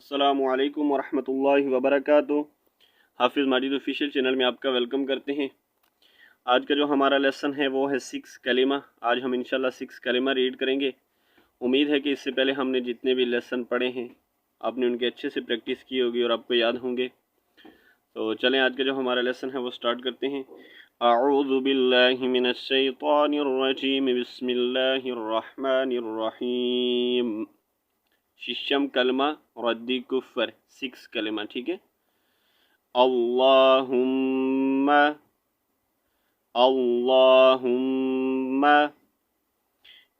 अस्सलामुअलैकुम वरहमतुल्लाहि वबरकातुहू। हाफिज़ माजिद ऑफिशियल चैनल में आपका वेलकम करते हैं। आज का जो हमारा लेसन है वो है 6 कलिमा। आज हम इंशाल्लाह 6 कलिमा रीड करेंगे। उम्मीद है कि इससे पहले हमने जितने भी लेसन पढ़े हैं आपने उनके अच्छे से प्रैक्टिस की होगी और आपको याद होंगे। तो चलें आज का जो हमारा लेसन है वो स्टार्ट करते हैं। अऊज़ु बिल्लाहि मिनश शैतानिर रजीम, बिस्मिल्लाहिर रहमानिर रहीम। शिशम कलमा रद्दी कुफ़र 6 कलमा, ठीक है। अल्लाहुम्मा अल्लाहुम्मा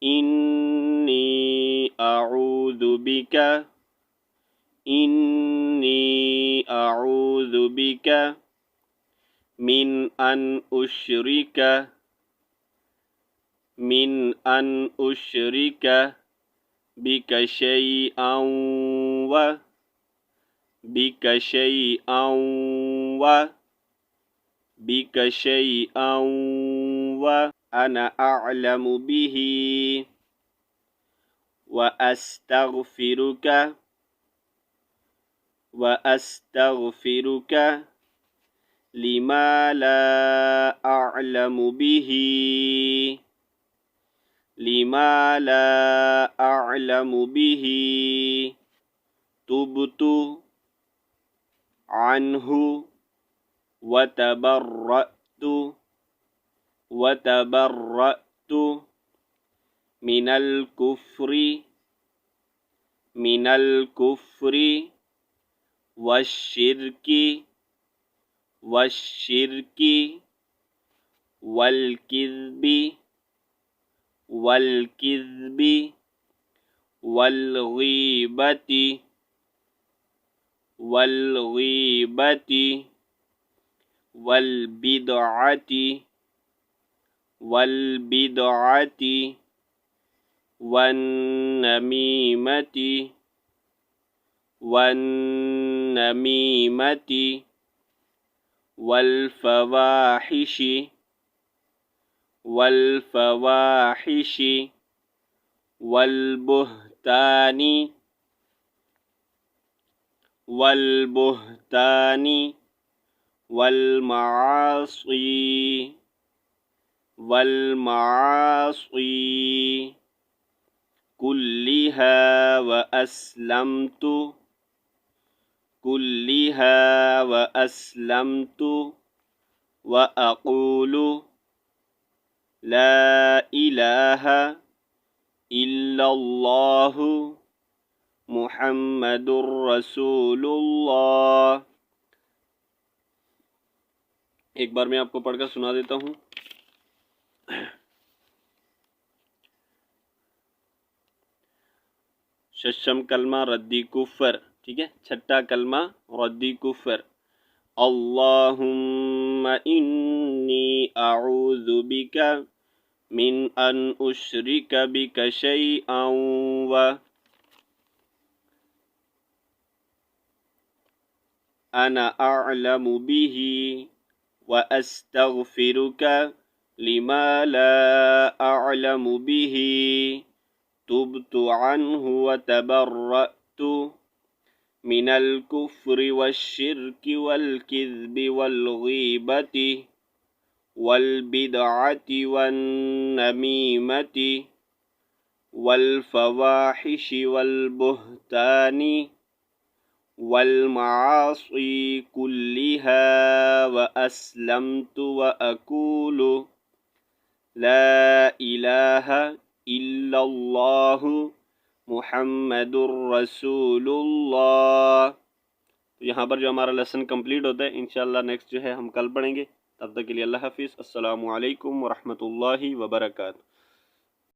इन्नी अऊज़ु बिका इन्नी अऊज़ु बिका मिन अन उश्रिका बिका शैअन व अना अअलमु बिही व अस्तगफिरुका लिमा ला अअलमु बिही तुबतु अन्हु वतबर्रअतु मिनल कुफ्री वश्शिर्की वल्किज़्बी वल्गीबती वल्बिदअती वन्नमीमती वल्फवाहिशी वल्बुहतानी वल्माआसी कुल्लिहा व अस्लमतु व अक़ूलु ला इलाहा इल्लल्लाहु मुहम्मदुर रसूलुल्लाह। एक बार मैं आपको पढ़कर सुना देता हूँ। शशम कलमा रद्दी कुफ़र, ठीक है। छठा कलमा रद्दी कुफ़र। अल्लाहुम्मा इन्नी अऊज़ु बिका मिन अन उश्रिका बिका शैअन व अना अअलमु बिही व अस्तगफिरुका लिमा ला अअलमु बिही तुबतु अन्हु वतबर्रअतु मिनल कुफ्रि वश्शिर्कि वल्किज़्बि वल्गीबति वल्बिदअति वन्नमीमति वल्फवाहिशि वल्बुहतानि वल्माआसी कुल्लिहा व अस्लमतु व अक़ूलु ला इलाहा इल्लल्लाहु मुहम्मदुर रसूलुल्लाह। तो यहाँ पर जो हमारा लेसन कंप्लीट होता है, इंशाल्लाह नेक्स्ट जो है हम कल पढ़ेंगे। तब तक के लिए अल्लाह हाफिज़। अस्सलामु अलैकुम वरहमतुल्लाहि वबरकातुहू।